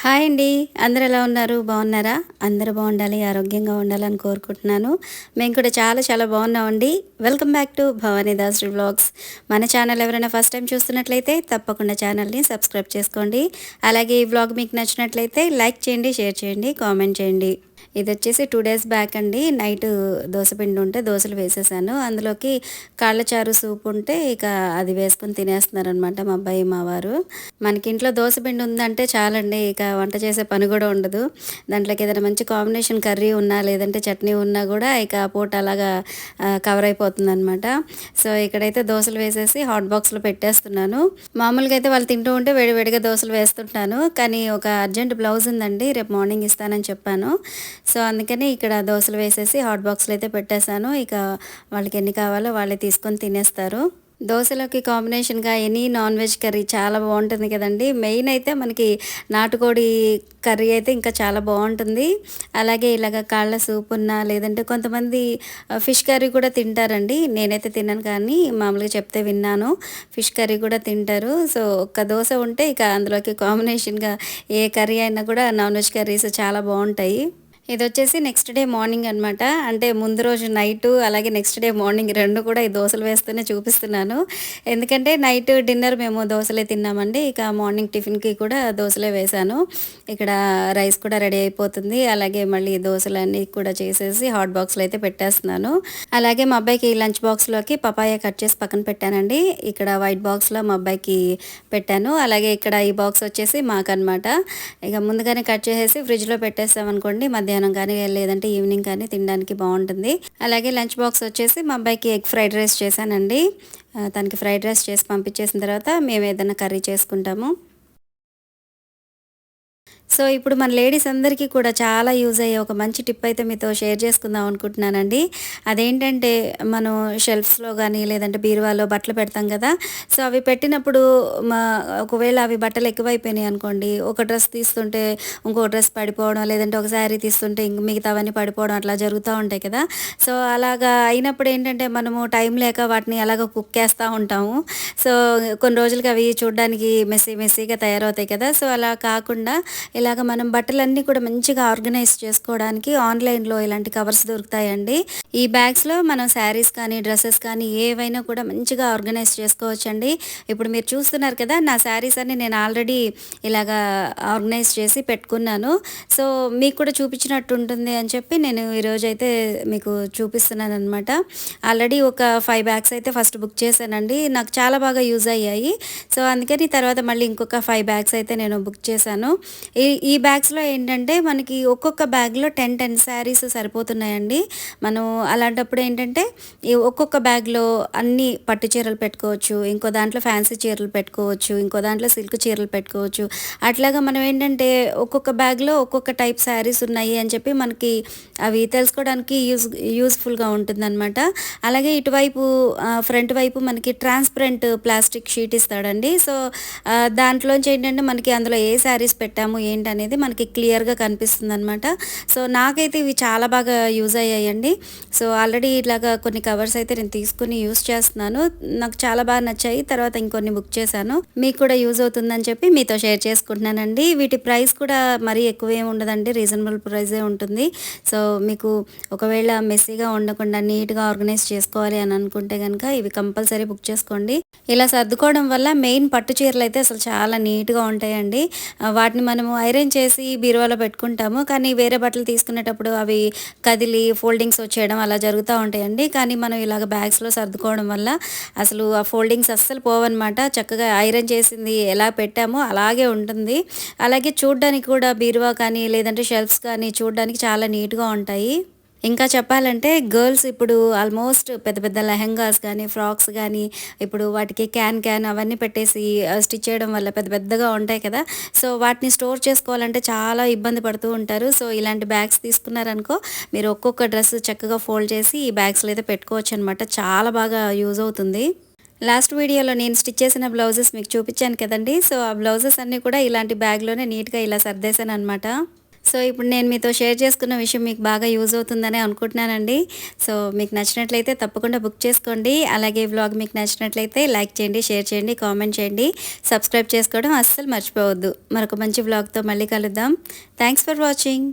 Hi అండి. అందరూ ఎలా ఉన్నారు? బాగున్నారా? అందరూ బాగుండాలి, ఆరోగ్యంగా ఉండాలని కోరుకుంటున్నాను. మేము కూడా చాలా చాలా బాగున్నామండి. Welcome back to Bhavani Das vlogs. మన ఛానల్ ఎవరైనా ఫస్ట్ టైం చూస్తున్నట్లయితే తప్పకుండా ఛానల్ని సబ్స్క్రైబ్ చేసుకోండి. అలాగే ఈ వ్లాగ్ మీకు నచ్చినట్లయితే లైక్ చేయండి, షేర్ చేయండి, కామెంట్ చేయండి. ఇదొచ్చేసి 2 డేస్ బ్యాక్ అండి. నైట్ దోసపిండి ఉంటే దోసలు వేసేసాను. అందులోకి కాళ్ళ చారు సూప్ ఉంటే ఇక అది వేసుకొని తినేస్తున్నారనమాట మా అబ్బాయి, మా వారు. మనకింట్లో దోసపిండి ఉందంటే చాలండి, ఇక వంట చేసే పని కూడా ఉండదు. దాంట్లోకి ఏదైనా మంచి కాంబినేషన్ కర్రీ ఉన్నా, లేదంటే చట్నీ ఉన్నా కూడా ఇక ఆ పూట అలాగా కవర్ అయిపోతుందనమాట. సో ఇక్కడైతే దోసలు వేసేసి హాట్ బాక్స్లో పెట్టేస్తున్నాను. మామూలుగా అయితే వాళ్ళు తింటూ ఉంటే వేడివేడిగా దోసలు వేస్తుంటాను. కానీ ఒక అర్జెంట్ బ్లౌజ్ ఉందండి, రేపు మార్నింగ్ ఇస్తానని చెప్పాను. సో అందుకని ఇక్కడ దోసలు వేసేసి హాట్ బాక్స్లో అయితే పెట్టేశాను. ఇక వాళ్ళకి ఎన్ని కావాలో వాళ్ళే తీసుకొని తినేస్తారు. దోసలోకి కాంబినేషన్గా ఎనీ నాన్ వెజ్ కర్రీ చాలా బాగుంటుంది కదండి. మెయిన్ అయితే మనకి నాటుకోడి కర్రీ అయితే ఇంకా చాలా బాగుంటుంది. అలాగే ఇలాగ కాళ్ళ సూప్ ఉన్నా, లేదంటే కొంతమంది ఫిష్ కర్రీ కూడా తింటారండి. నేనైతే తిన్నాను, కానీ మామూలుగా చెప్తే విన్నాను ఫిష్ కర్రీ కూడా తింటారు. సో ఒక్క దోశ ఉంటే ఇక అందులోకి కాంబినేషన్గా ఏ కర్రీ అయినా కూడా నాన్ వెజ్ కర్రీస్ చాలా బాగుంటాయి. ఇదొచ్చేసి నెక్స్ట్ డే మార్నింగ్ అనమాట. అంటే ముందు రోజు నైటు, అలాగే నెక్స్ట్ డే మార్నింగ్ 2 కూడా ఈ దోసలు వేస్తూనే చూపిస్తున్నాను. ఎందుకంటే నైట్ డిన్నర్ మేము దోసలే తిన్నామండి. ఇక మార్నింగ్ టిఫిన్‌కి కూడా దోసలే వేశాను. ఇక్కడ రైస్ కూడా రెడీ అయిపోతుంది. అలాగే మళ్ళీ దోసలన్నీ కూడా చేసేసి హాట్ బాక్స్‌లో అయితే పెట్టేస్తున్నాను. అలాగే మా అబ్బాయికి లంచ్ బాక్స్‌లోకి పపాయ కట్ చేసి పక్కన పెట్టానండి. ఇక్కడ వైట్ బాక్స్‌లో మా అబ్బాయికి పెట్టాను. అలాగే ఇక్కడ ఈ బాక్స్ వచ్చేసి మాకనమాట. ఇక ముందుగానే కట్ చేసేసి ఫ్రిడ్జ్‌లో పెట్టేసామనుకోండి, మధ్యాహ్నం కానీ లేదంటే ఈవినింగ్ కానీ తినడానికి బాగుంటుంది. అలాగే లంచ్ బాక్స్ వచ్చేసి మా అబ్బాయికి ఎగ్ ఫ్రైడ్ రైస్ చేశానండి. తనకి ఫ్రైడ్ రైస్ చేసి పంపించేసిన తర్వాత మేము ఏదైనా కర్రీ చేసుకుంటాము. సో ఇప్పుడు మన లేడీస్ అందరికీ కూడా చాలా యూజ్ అయ్యే ఒక మంచి టిప్ అయితే మీతో షేర్ చేసుకుందాం అనుకుంటున్నానండి. అదేంటంటే, మనం షెల్ఫ్స్లో కానీ లేదంటే బీరువాలో బట్టలు పెడతాం కదా. సో అవి పెట్టినప్పుడు మా ఒకవేళ అవి బట్టలు ఎక్కువైపోయినాయి అనుకోండి, ఒక డ్రెస్ తీస్తుంటే ఇంకో డ్రెస్ పడిపోవడం, లేదంటే ఒక శారీ తీస్తుంటే ఇంక మిగతావన్నీ పడిపోవడం అట్లా జరుగుతూ ఉంటాయి కదా. సో అలాగా అయినప్పుడు ఏంటంటే, మనము టైం లేక వాటిని అలాగ కుక్కేస్తూ ఉంటాము. సో కొన్ని రోజులకి అవి చూడడానికి మెస్సీగా తయారవుతాయి కదా. సో అలా కాకుండా ఇలాగ మనం బట్టలన్నీ కూడా మంచిగా ఆర్గనైజ్ చేసుకోవడానికి ఆన్లైన్లో ఇలాంటి కవర్స్ దొరుకుతాయండి. ఈ బ్యాగ్స్లో మనం శారీస్ కానీ, డ్రెస్సెస్ కానీ ఏవైనా కూడా మంచిగా ఆర్గనైజ్ చేసుకోవచ్చండి. ఇప్పుడు మీరు చూస్తున్నారు కదా, నా శారీస్ అన్ని నేను ఆల్రెడీ ఇలాగా ఆర్గనైజ్ చేసి పెట్టుకున్నాను. సో మీకు కూడా చూపించినట్టు ఉంటుంది అని చెప్పి నేను ఈరోజైతే మీకు చూపిస్తున్నాను అనమాట. ఆల్రెడీ ఒక 5 బ్యాగ్స్ అయితే ఫస్ట్ బుక్ చేశానండి. నాకు చాలా బాగా యూజ్ అయ్యాయి. సో అందుకని తర్వాత మళ్ళీ ఇంకొక 5 బ్యాగ్స్ అయితే నేను బుక్ చేశాను. ఈ ఈ బ్యాగ్స్లో ఏంటంటే, మనకి ఒక్కొక్క బ్యాగ్లో 10 శారీస్ సరిపోతున్నాయండి. మనం అలాంటప్పుడు ఏంటంటే, ఈ ఒక్కొక్క బ్యాగ్లో అన్ని పట్టు చీరలు పెట్టుకోవచ్చు, ఇంకో దాంట్లో ఫ్యాన్సీ చీరలు పెట్టుకోవచ్చు, ఇంకో దాంట్లో సిల్క్ చీరలు పెట్టుకోవచ్చు. అట్లాగా మనం ఏంటంటే, ఒక్కొక్క బ్యాగ్లో ఒక్కొక్క టైప్ శారీస్ ఉన్నాయి అని చెప్పి మనకి అవి తెలుసుకోవడానికి యూజ్ఫుల్గా ఉంటుందన్నమాట. అలాగే ఇటువైపు ఫ్రంట్ వైపు మనకి ట్రాన్స్పరెంట్ ప్లాస్టిక్ షీట్ ఇస్తాడండి. సో దాంట్లోంచి ఏంటంటే, మనకి అందులో ఏ శారీస్ పెట్టాము ఏంటనేది మనకి క్లియర్గా కనిపిస్తుంది అనమాట. సో నాకైతే ఇవి చాలా బాగా యూజ్ అయ్యాయండి. సో ఆల్రెడీ ఇలాగా కొన్ని కవర్స్ అయితే నేను తీసుకుని యూజ్ చేస్తున్నాను. నాకు చాలా బాగా నచ్చాయి. తర్వాత ఇంకొన్ని బుక్ చేశాను. మీకు కూడా యూజ్ అవుతుందని చెప్పి మీతో షేర్ చేసుకుంటున్నానండి. వీటి ప్రైస్ కూడా మరీ ఎక్కువ ఏమి ఉండదండి, రీజనబుల్ ప్రైజే ఉంటుంది. సో మీకు ఒకవేళ మెస్సీగా ఉండకుండా నీట్గా ఆర్గనైజ్ చేసుకోవాలి అని అనుకుంటే కనుక ఇవి కంపల్సరీ బుక్ చేసుకోండి. ఇలా సర్దుకోవడం వల్ల మెయిన్ పట్టు చీరలు అయితే అసలు చాలా నీట్గా ఉంటాయండి. వాటిని మనము ఐరన్ చేసి బీరువాలో పెట్టుకుంటాము, కానీ వేరే బట్టలు తీసుకునేటప్పుడు అవి కదిలి ఫోల్డింగ్స్ వచ్చేయడం అలా జరుగుతూ ఉంటాయండి. కానీ మనం ఇలాగ బ్యాగ్స్లో సర్దుకోవడం వల్ల అసలు ఆ ఫోల్డింగ్స్ అస్సలు పోవన్నమాట. చక్కగా ఐరన్ చేసింది ఎలా పెట్టామో అలాగే ఉంటుంది. అలాగే చూడ్డానికి కూడా బీరువా కానీ లేదంటే షెల్ఫ్స్ కానీ చూడడానికి చాలా నీట్గా ఉంటాయి. ఇంకా చెప్పాలంటే గర్ల్స్ ఇప్పుడు ఆల్మోస్ట్ పెద్ద పెద్ద లెహెంగాస్ కానీ, ఫ్రాక్స్ కానీ ఇప్పుడు వాటికి క్యాన్ అవన్నీ పెట్టేసి స్టిచ్ చేయడం వల్ల పెద్ద పెద్దగా ఉంటాయి కదా. సో వాటిని స్టోర్ చేసుకోవాలంటే చాలా ఇబ్బంది పడుతూ ఉంటారు. సో ఇలాంటి బ్యాగ్స్ తీసుకున్నారనుకో, మీరు ఒక్కొక్క డ్రెస్ చక్కగా ఫోల్డ్ చేసి ఈ బ్యాగ్స్లో అయితే పెట్టుకోవచ్చు అనమాట. చాలా బాగా యూజ్ అవుతుంది. లాస్ట్ వీడియోలో నేను స్టిచ్ చేసిన బ్లౌజెస్ మీకు చూపించాను కదండి. సో ఆ బ్లౌజెస్ అన్నీ కూడా ఇలాంటి బ్యాగ్లోనే నీట్గా ఇలా సర్దేశాను అనమాట. సో ఇప్పుడు నేను మీతో షేర్ చేసుకున్న విషయం మీకు బాగా యూజ్ అవుతుందని అనుకుంటున్నానండి. సో మీకు నచ్చినట్లయితే తప్పకుండా బుక్ చేసుకోండి. అలాగే వ్లాగ్ మీకు నచ్చినట్లయితే లైక్ చేయండి, షేర్ చేయండి, కామెంట్ చేయండి, సబ్స్క్రైబ్ చేసుకోవడం అస్సలు మర్చిపోవద్దు. మరొక మంచి వ్లాగ్తో మళ్ళీ కలుద్దాం. Thanks for watching.